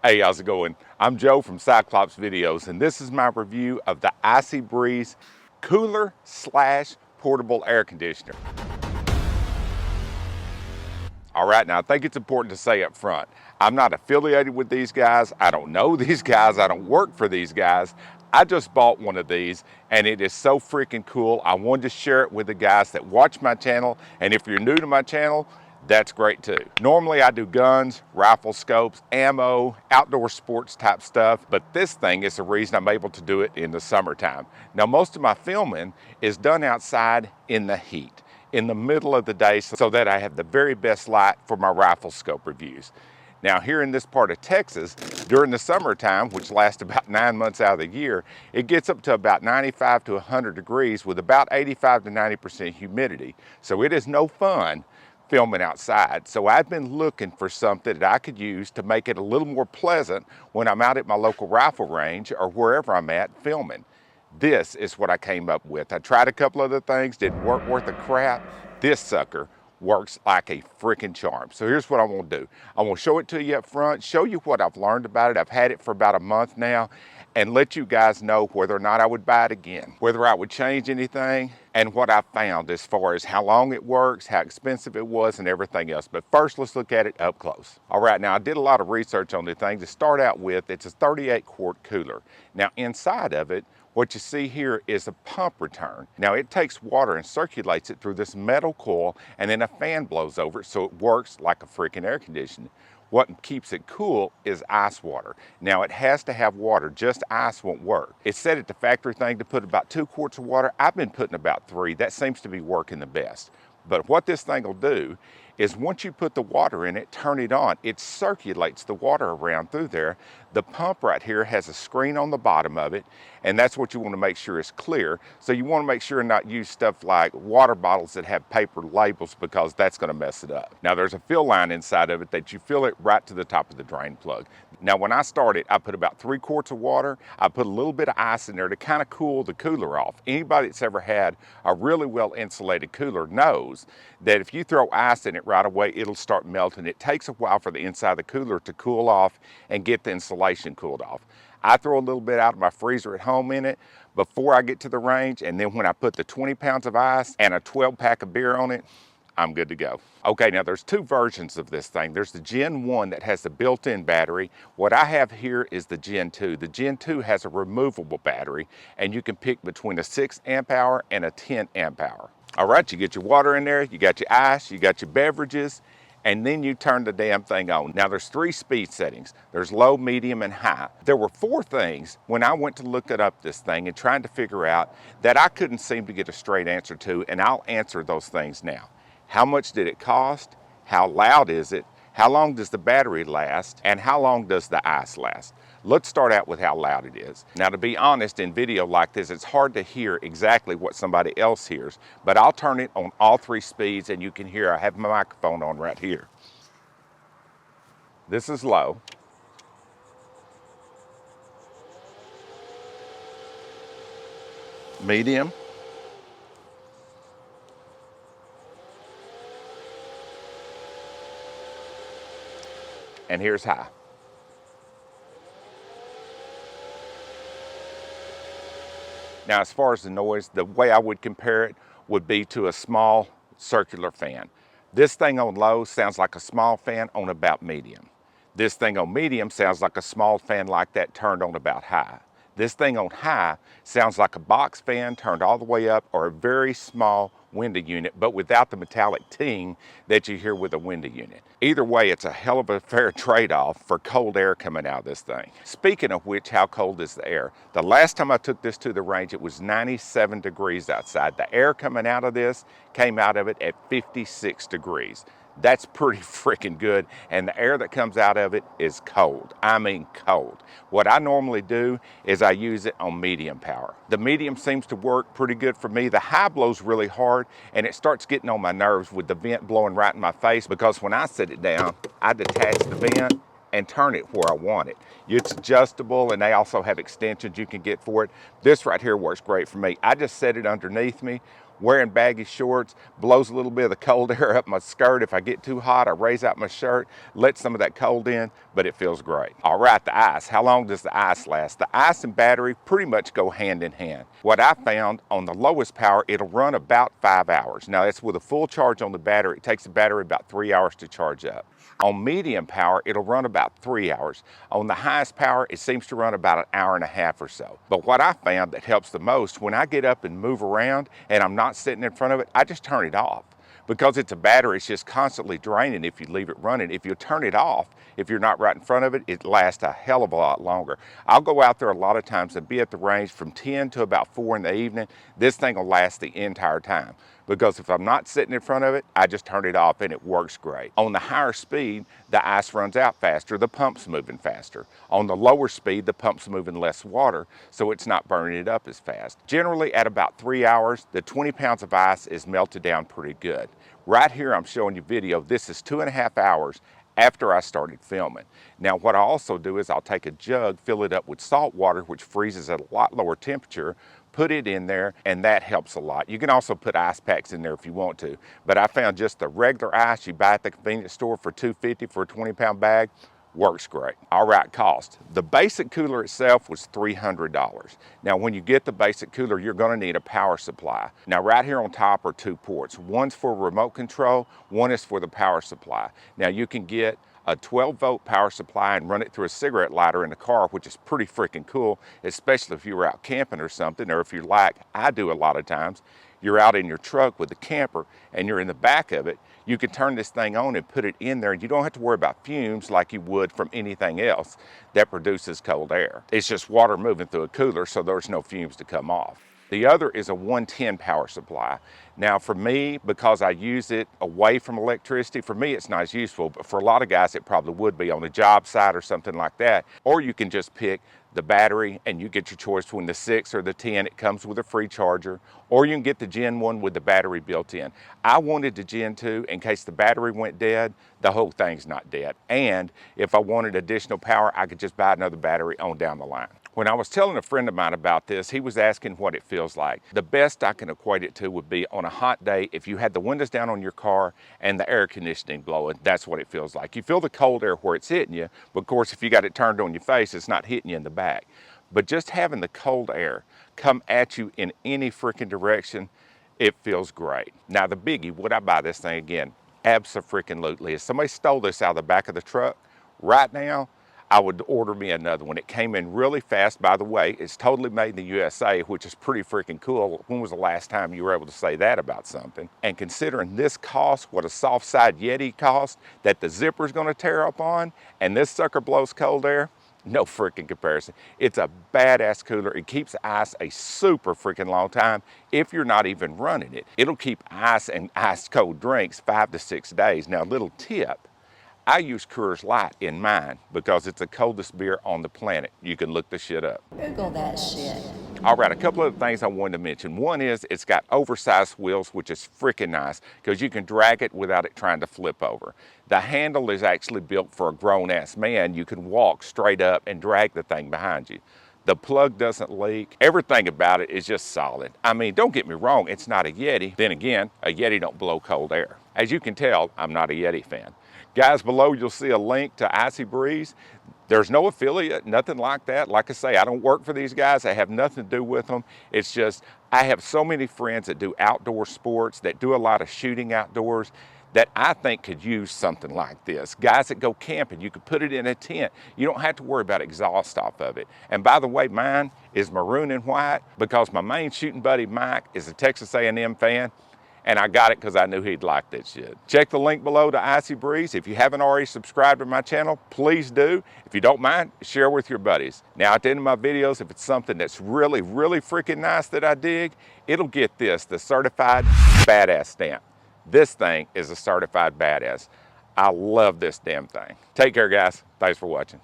Hey, how's it going? I'm Joe from Cyclops Videos, and this is my review of the Icy Breeze Cooler / portable air conditioner. All right, now I think it's important to say up front, I'm not affiliated with these guys. I don't know these guys. I don't work for these guys. I just bought one of these and it is so freaking cool. I wanted to share it with the guys that watch my channel. And if you're new to my channel, that's great too. Normally I do guns, rifle scopes, ammo, outdoor sports type stuff, but this thing is the reason I'm able to do it in the summertime. Now most of my filming is done outside in the heat, in the middle of the day, so that I have the very best light for my rifle scope reviews. Now here in this part of Texas, during the summertime, which lasts about 9 months out of the year, it gets up to about 95 to 100 degrees with about 85 to 90% humidity. So it is no fun filming outside. So I've been looking for something that I could use to make it a little more pleasant when I'm out at my local rifle range or wherever I'm at filming. This is what I came up with. I tried a couple other things, didn't work worth a crap. This sucker works like a freaking charm. So here's what I want to do. I want to show it to you up front, show you what I've learned about it. I've had it for about a month now, and let you guys know whether or not I would buy it again, whether I would change anything, and what I found as far as how long it works, how expensive it was, and everything else. But first, let's look at it up close. All right, now I did a lot of research on the thing. To start out with, it's a 38-quart cooler. Now inside of it, what you see here is a pump return. Now it takes water and circulates it through this metal coil, and then a fan blows over it, so it works like a freaking air conditioner. What keeps it cool is ice water. Now it has to have water, just ice won't work. It's set at the factory thing to put about 2 quarts of water. I've been putting about 3. That seems to be working the best. But what this thing will do is once you put the water in it, turn it on, it circulates the water around through there. The pump right here has a screen on the bottom of it, and that's what you want to make sure is clear. So you want to make sure not use stuff like water bottles that have paper labels, because that's going to mess it up. Now there's a fill line inside of it that you fill it right to the top of the drain plug. Now when I started, I put about 3 quarts of water. I put a little bit of ice in there to kind of cool the cooler off. Anybody that's ever had a really well insulated cooler knows that if you throw ice in it right away, it'll start melting. It takes a while for the inside of the cooler to cool off and get the insulation cooled off. I throw a little bit out of my freezer at home in it before I get to the range, and then when I put the 20 pounds of ice and a 12-pack of beer on it, I'm good to go. Okay, now there's 2 versions of this thing. There's the Gen 1 that has the built-in battery. What I have here is the Gen 2. The Gen 2 has a removable battery, and you can pick between a 6 amp hour and a 10 amp hour. All right, you get your water in there, you got your ice, you got your beverages, and then you turn the damn thing on. Now there's 3 speed settings. There's low, medium, and high. There were 4 things when I went to look it up this thing and trying to figure out that I couldn't seem to get a straight answer to, and I'll answer those things now. How much did it cost? How loud is it? How long does the battery last? And how long does the ice last? Let's start out with how loud it is. Now to be honest, in video like this, it's hard to hear exactly what somebody else hears, but I'll turn it on all 3 speeds and you can hear I have my microphone on right here. This is low. Medium. And here's high. Now, as far as the noise, the way I would compare it would be to a small circular fan. This thing on low sounds like a small fan on about medium. This thing on medium sounds like a small fan like that turned on about high. This thing on high sounds like a box fan turned all the way up, or a very small window unit, but without the metallic ting that you hear with a window unit. Either way, it's a hell of a fair trade-off for cold air coming out of this thing. Speaking of which, how cold is the air? The last time I took this to the range, it was 97 degrees outside. The air coming out of this came out of it at 56 degrees. That's pretty freaking good, and the air that comes out of it is cold. I mean cold. What I normally do is I use it on medium power. The medium seems to work pretty good for me. The high blows really hard, and it starts getting on my nerves with the vent blowing right in my face, because when I set it down, I detach the vent and turn it where I want it. It's adjustable, and they also have extensions you can get for it. This right here works great for me. I just set it underneath me. wearing baggy shorts, blows a little bit of the cold air up my skirt. If I get too hot, I raise out my shirt, let some of that cold in, but it feels great. All right, the ice. How long does the ice last? The ice and battery pretty much go hand in hand. What I found, on the lowest power, it'll run about 5 hours. Now that's with a full charge on the battery. It takes the battery about 3 hours to charge up. On medium power, it'll run about 3 hours. On the highest power, it seems to run about an hour and a half or so. But what I found that helps the most, when I get up and move around and I'm not sitting in front of it, I just turn it off. Because it's a battery, it's just constantly draining if you leave it running. If you turn it off, if you're not right in front of it, it lasts a hell of a lot longer. I'll go out there a lot of times and be at the range from 10 to about 4 in the evening. This thing will last the entire time. Because if I'm not sitting in front of it, I just turn it off and it works great. On the higher speed, the ice runs out faster, the pump's moving faster. On the lower speed, the pump's moving less water, so it's not burning it up as fast. Generally, at about 3 hours, the 20 pounds of ice is melted down pretty good. Right here, I'm showing you video. This is 2.5 hours after I started filming. Now, what I also do is I'll take a jug, fill it up with salt water, which freezes at a lot lower temperature, put it in there, and that helps a lot. You can also put ice packs in there if you want to, but I found just the regular ice you buy at the convenience store for $2.50 for a 20-pound bag works great. All right, cost. The basic cooler itself was $300. Now, when you get the basic cooler, you're gonna need a power supply. Now, right here on top are 2 ports. One's for remote control, one is for the power supply. Now, you can get a 12-volt power supply and run it through a cigarette lighter in the car, which is pretty freaking cool, especially if you were out camping or something, or if you're like I do a lot of times, you're out in your truck with the camper and you're in the back of it, you can turn this thing on and put it in there and you don't have to worry about fumes like you would from anything else that produces cold air. It's just water moving through a cooler, so there's no fumes to come off. The other is a 110 power supply. Now for me, because I use it away from electricity, for me it's not as useful, but for a lot of guys it probably would be on a job site or something like that. Or you can just pick the battery and you get your choice between the 6 or the 10. It comes with a free charger. Or you can get the Gen 1 with the battery built in. I wanted the Gen 2 in case the battery went dead, the whole thing's not dead. And if I wanted additional power, I could just buy another battery on down the line. When I was telling a friend of mine about this, he was asking what it feels like. The best I can equate it to would be on a hot day, if you had the windows down on your car and the air conditioning blowing, that's what it feels like. You feel the cold air where it's hitting you, but of course if you got it turned on your face, it's not hitting you in the back. But just having the cold air come at you in any freaking direction, it feels great. Now the biggie, would I buy this thing again? Abso-freaking-lutely. If somebody stole this out of the back of the truck right now, I would order me another one. It came in really fast, by the way. It's totally made in the USA, which is pretty freaking cool. When was the last time you were able to say that about something? And considering this cost, what a soft side Yeti cost, that the zipper's gonna tear up on, and this sucker blows cold air, no freaking comparison. It's a badass cooler. It keeps ice a super freaking long time if you're not even running it. It'll keep ice and ice cold drinks 5 to 6 days. Now, a little tip, I use Coors Light in mine because it's the coldest beer on the planet. You can look the shit up. Google that shit. All right, a couple of things I wanted to mention. One is it's got oversized wheels, which is freaking nice because you can drag it without it trying to flip over. The handle is actually built for a grown-ass man. You can walk straight up and drag the thing behind you. The plug doesn't leak. Everything about it is just solid. I mean, don't get me wrong, it's not a Yeti. Then again, a Yeti don't blow cold air. As you can tell, I'm not a Yeti fan. Guys, below you'll see a link to Icy Breeze. There's no affiliate, nothing like that. Like I say, I don't work for these guys. I have nothing to do with them. It's just, I have so many friends that do outdoor sports, that do a lot of shooting outdoors, that I think could use something like this. Guys that go camping, you could put it in a tent. You don't have to worry about exhaust off of it. And by the way, mine is maroon and white because my main shooting buddy, Mike, is a Texas A&M fan. And I got it because I knew he'd like that shit. Check the link below to Icy Breeze. If you haven't already subscribed to my channel, please do. If you don't mind, share with your buddies. Now at the end of my videos, if it's something that's really, really freaking nice that I dig, it'll get this, the certified badass stamp. This thing is a certified badass. I love this damn thing. Take care, guys. Thanks for watching.